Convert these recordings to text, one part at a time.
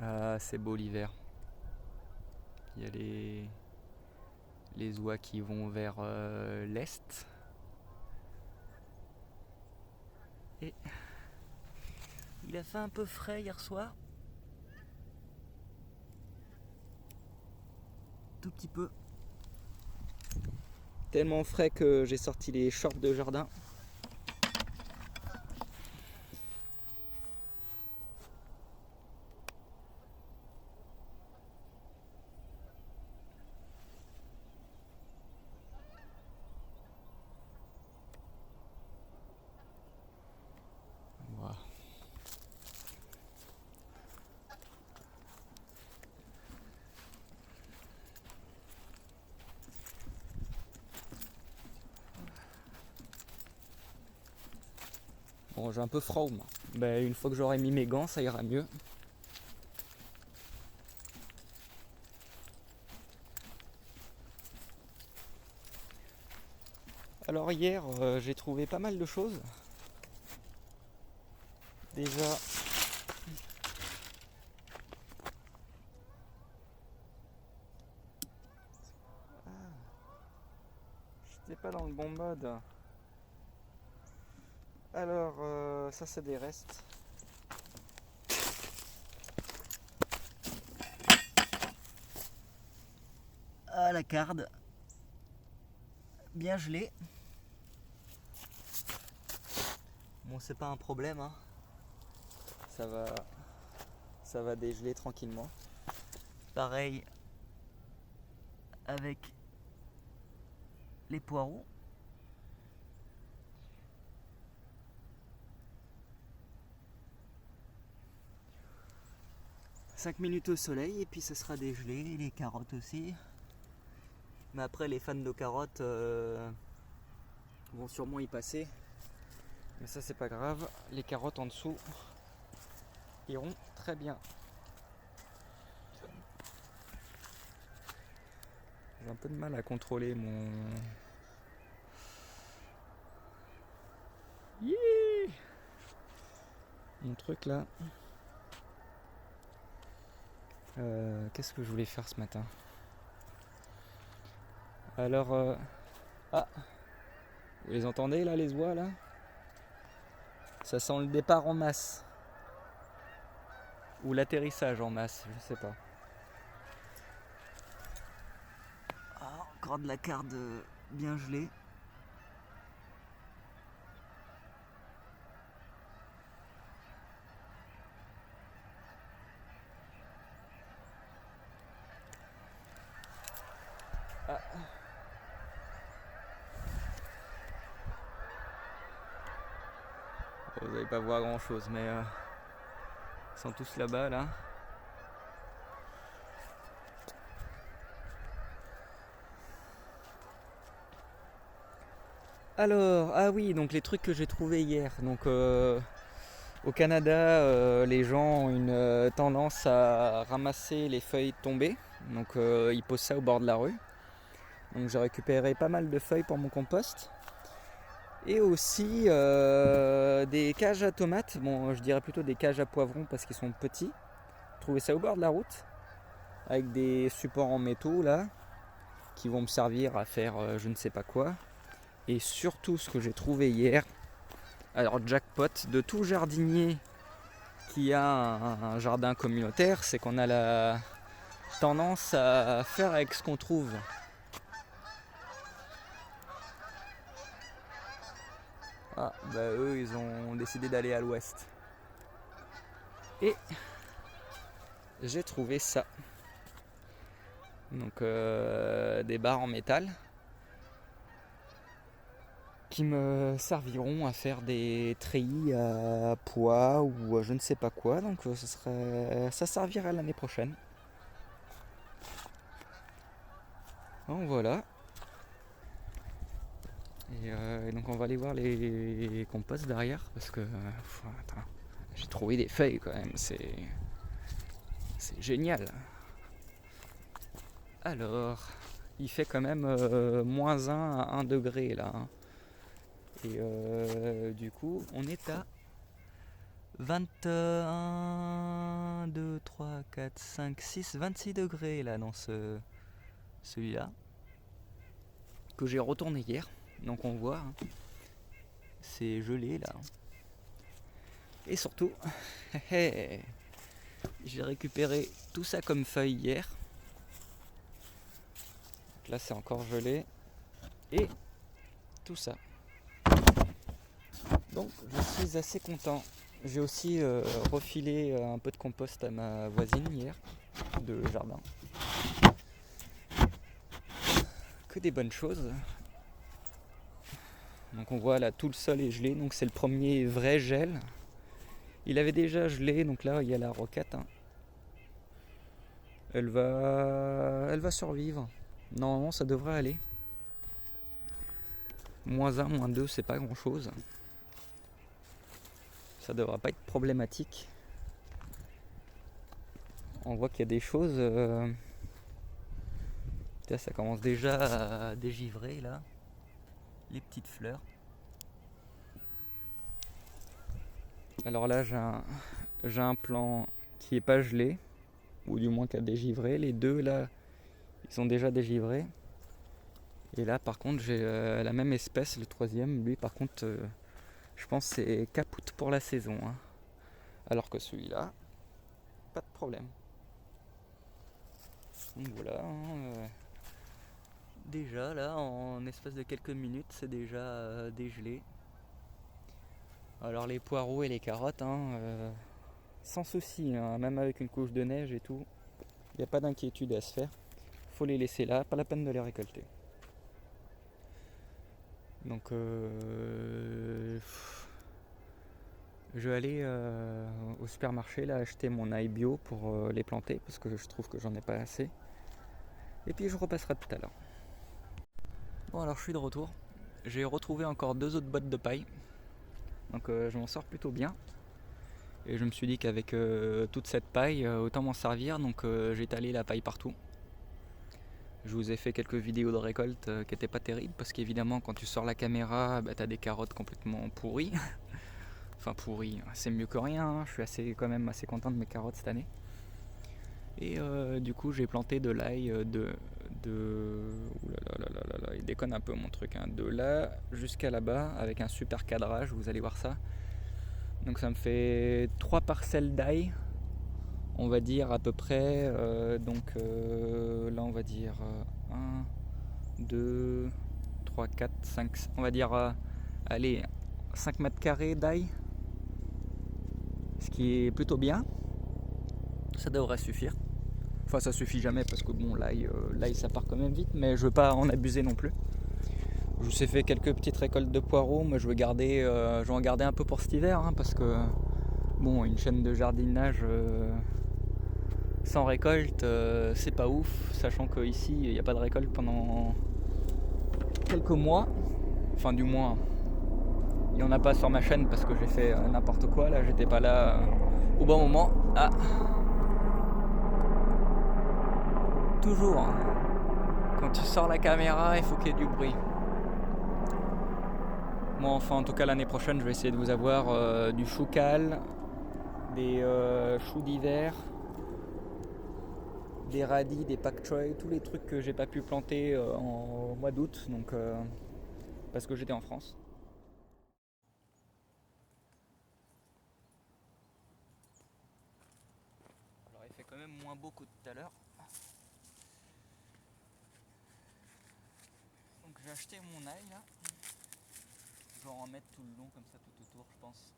Ah, c'est beau l'hiver. Il y a les oies qui vont vers l'est. Et il a fait un peu frais hier soir. Tout petit peu. Tellement frais que j'ai sorti les shorts de jardin. Voilà. Bon, j'ai un peu froid, moi. Ben, une fois que j'aurai mis mes gants, ça ira mieux. Alors hier, j'ai trouvé pas mal de choses. Déjà, j'étais pas dans le bon mode. Alors, ça c'est des restes. Ah, la carde. Bien gelée. Bon, c'est pas un problème, hein. Ça va dégeler tranquillement. Pareil avec les poireaux. Cinq minutes au soleil et puis ça sera dégelé. Les carottes aussi. Mais après, les fans de carottes vont sûrement y passer. Mais ça, c'est pas grave. Les carottes en dessous iront très bien. J'ai un peu de mal à contrôler mon truc là. Qu'est-ce que je voulais faire ce matin? Alors, ah, vous les entendez là, les oies là? Ça sent le départ en masse. Ou l'atterrissage en masse, je sais pas. Ah, encore de la carde bien gelée. Ah. Vous n'allez pas voir grand chose, mais ils sont tous là-bas là. Alors, ah oui, donc les trucs que j'ai trouvés hier. Donc au Canada, les gens ont une tendance à ramasser les feuilles tombées. Donc ils posent ça au bord de la rue. Donc j'ai récupéré pas mal de feuilles pour mon compost. Et aussi des cages à tomates. Bon, je dirais plutôt des cages à poivrons parce qu'ils sont petits. J'ai trouvé ça au bord de la route. Avec des supports en métaux là. Qui vont me servir à faire je ne sais pas quoi. Et surtout ce que j'ai trouvé hier. Alors jackpot de tout jardinier qui a un jardin communautaire, c'est qu'on a la tendance à faire avec ce qu'on trouve. Ah, bah eux ils ont décidé d'aller à l'ouest. Et j'ai trouvé ça. Donc des barres en métal qui me serviront à faire des treillis à pois ou je ne sais pas quoi. Donc ça servira l'année prochaine. Donc voilà. Et donc on va aller voir les composts derrière parce que attends, j'ai trouvé des feuilles quand même, c'est génial. Alors, il fait quand même moins 1 à 1 degré là. Hein. Et du coup, on est à 21 1, 2, 3, 4, 5, 6, 26 degrés là dans celui-là. Que j'ai retourné hier. Donc on voit, hein, c'est gelé là. Et surtout, j'ai récupéré tout ça comme feuilles hier. Donc là c'est encore gelé. Et tout ça. Donc je suis assez content. J'ai aussi refilé un peu de compost à ma voisine hier de jardin. Que des bonnes choses. Donc on voit là tout le sol est gelé, donc c'est le premier vrai gel. Il avait déjà gelé, donc là il y a la roquette. Hein. Elle va survivre. Normalement ça devrait aller. -1, -2 c'est pas grand chose. Ça devrait pas être problématique. On voit qu'il y a des choses. Ça commence déjà à dégivrer là. Les petites fleurs. Alors là j'ai un plant qui est pas gelé, ou du moins qui a dégivré. Les deux là, ils sont déjà dégivrés. Et là par contre j'ai la même espèce, le troisième, lui par contre je pense que c'est capoute pour la saison. Hein. Alors que celui-là, pas de problème. Donc voilà, hein, déjà là en espace de quelques minutes c'est déjà dégelé. Alors les poireaux et les carottes, hein, sans souci, hein, même avec une couche de neige et tout, il n'y a pas d'inquiétude à se faire. Faut les laisser là, pas la peine de les récolter. Donc je vais aller au supermarché là acheter mon ail bio pour les planter parce que je trouve que j'en ai pas assez. Et puis je repasserai tout à l'heure. Bon alors je suis de retour. J'ai retrouvé encore 2 autres bottes de paille. Donc je m'en sors plutôt bien. Et je me suis dit qu'avec toute cette paille, autant m'en servir. Donc j'ai étalé la paille partout. Je vous ai fait quelques vidéos de récolte qui n'étaient pas terribles. Parce qu'évidemment quand tu sors la caméra, t'as des carottes complètement pourries. Enfin pourries, c'est mieux que rien. Hein. Je suis quand même assez content de mes carottes cette année. Et du coup j'ai planté de l'ail Oulala, il déconne un peu mon truc, hein. De là jusqu'à là-bas avec un super cadrage, vous allez voir ça. Donc ça me fait 3 parcelles d'ail, on va dire à peu près. Là on va dire 1, 2, 3, 4, 5, on va dire allez 5 mètres carrés d'ail. Ce qui est plutôt bien. Ça devrait suffire. Enfin ça suffit jamais parce que bon l'ail ça part quand même vite, mais je veux pas en abuser non plus. Je vous ai fait quelques petites récoltes de poireaux, moi je vais en garder un peu pour cet hiver, hein, parce que bon une chaîne de jardinage sans récolte c'est pas ouf, sachant qu'ici il n'y a pas de récolte pendant quelques mois, enfin du moins il n'y en a pas sur ma chaîne parce que j'ai fait n'importe quoi là, j'étais pas là au bon moment. Ah, toujours, hein. Quand tu sors la caméra, il faut qu'il y ait du bruit. Moi, enfin, en tout cas, l'année prochaine, je vais essayer de vous avoir du chou cal, des choux d'hiver, des radis, des pak choy, tous les trucs que j'ai pas pu planter en mois d'août, donc parce que j'étais en France. Alors, il fait quand même moins beau que tout à l'heure. Donc, j'ai acheté mon ail là. Je vais en mettre tout le long comme ça tout autour je pense.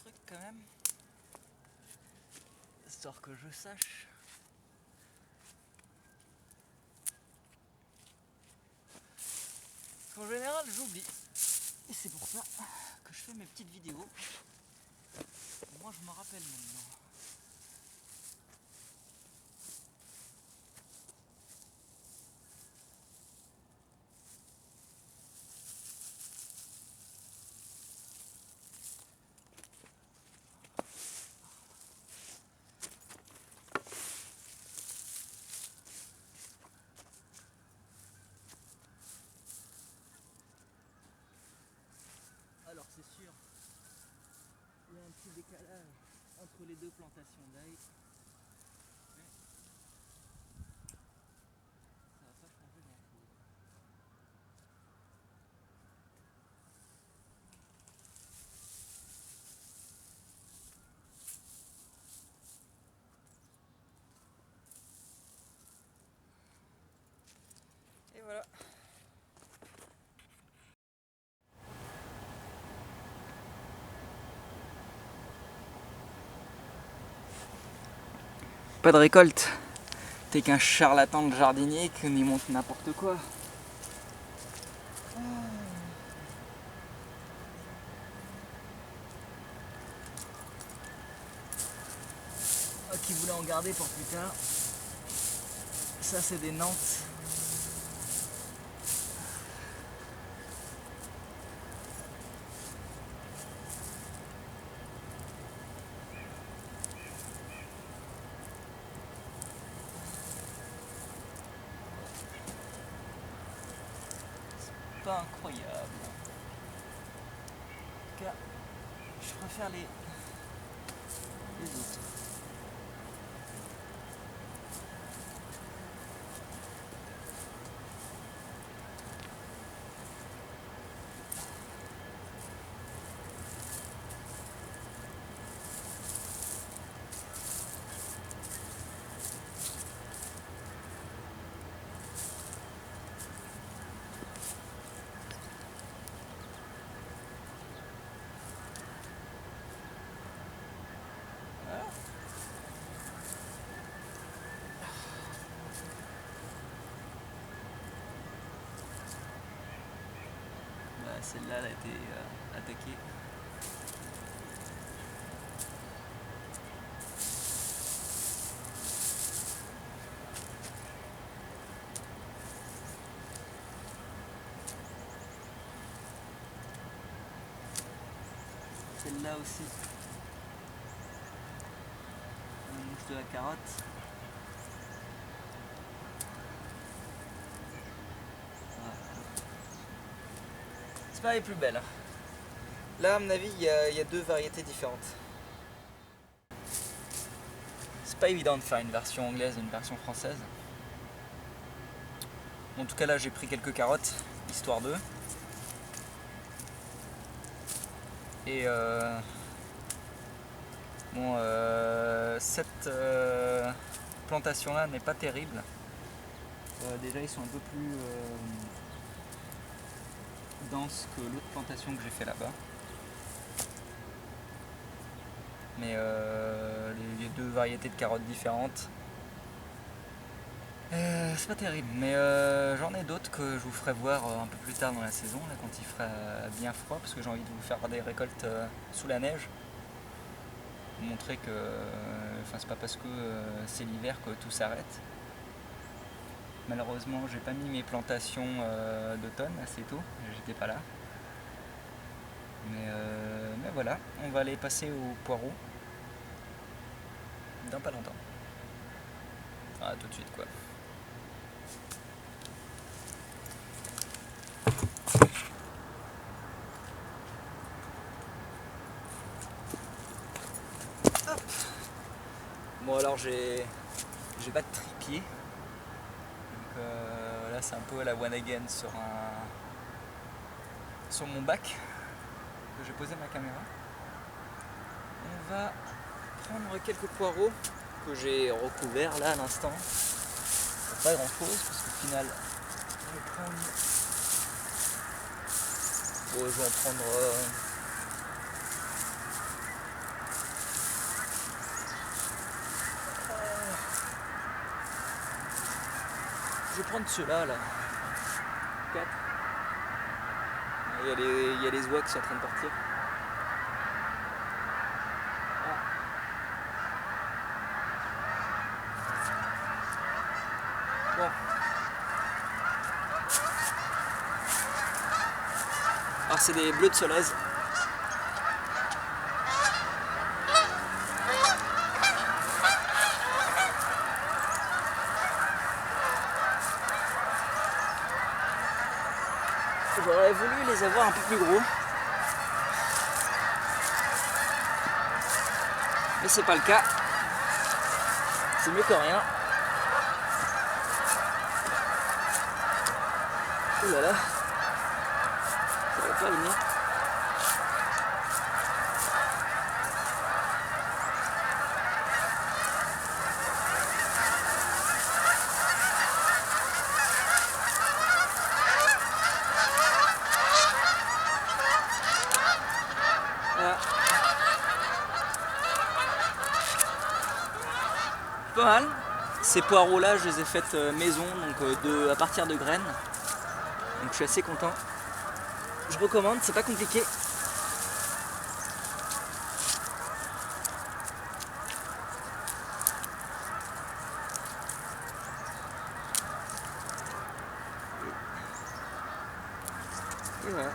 trucs quand même, histoire que je sache. En général, j'oublie. Et c'est pour ça que je fais mes petites vidéos. Moi, je me rappelle maintenant. Alors c'est sûr, il y a un petit décalage entre les deux plantations d'ail. Mais ça va pas changer grand chose. Et voilà. Pas de récolte. T'es qu'un charlatan de jardinier qui nous montre n'importe quoi. Qui voulait en garder pour plus tard. Ça c'est des Nantes. C'est pas incroyable. En tout cas, je préfère les autres. Celle-là elle a été attaquée. Celle-là aussi. On mange de la carotte. C'est pas les plus belles. Là, à mon avis, il y a deux variétés différentes. C'est pas évident de faire une version anglaise et une version française. En tout cas, là, j'ai pris quelques carottes, histoire d'eux. Et bon, cette plantation-là n'est pas terrible. Déjà, ils sont un peu plus denses que l'autre plantation que j'ai fait là-bas. Mais les deux variétés de carottes différentes, c'est pas terrible. Mais j'en ai d'autres que je vous ferai voir un peu plus tard dans la saison, là, quand il fera bien froid, parce que j'ai envie de vous faire des récoltes sous la neige. Vous montrer que c'est pas parce que c'est l'hiver que tout s'arrête. Malheureusement, j'ai pas mis mes plantations d'automne assez tôt, j'étais pas là. Mais voilà, on va aller passer au poireau dans pas longtemps. Ah, tout de suite quoi. Hop. Bon alors j'ai pas de trépied. Donc là c'est un peu la one again sur mon bac que j'ai posé ma caméra. On va prendre quelques poireaux que j'ai recouverts là à l'instant. Pas grand chose parce qu'au final je vais prendre. Bon, je vais en prendre Je vais prendre ceux-là, là. 4. Il y a les oies qui sont en train de partir. Ah. Bon. Alors c'est des bleus de Solèze. J'aurais voulu les avoir un peu plus gros. Mais c'est pas le cas. C'est mieux que rien. Ouh là là. Ça va pas venir. Voilà. Pas mal. Ces poireaux là, je les ai faites maison, donc à partir de graines. Donc je suis assez content. Je recommande, c'est pas compliqué. Et voilà.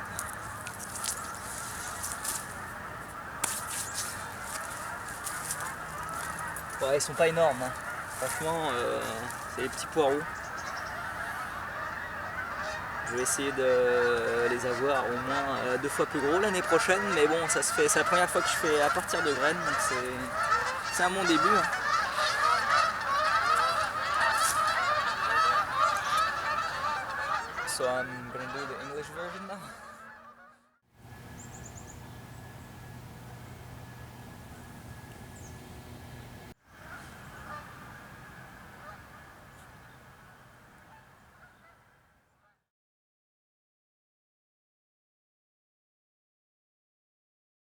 Ouais, ils sont pas énormes, hein. Franchement, c'est des petits poireaux. Je vais essayer de les avoir au moins 2 fois plus gros l'année prochaine, mais bon, ça se fait. C'est la première fois que je fais à partir de graines, donc c'est un bon début. Hein. So I'm gonna do the English version now.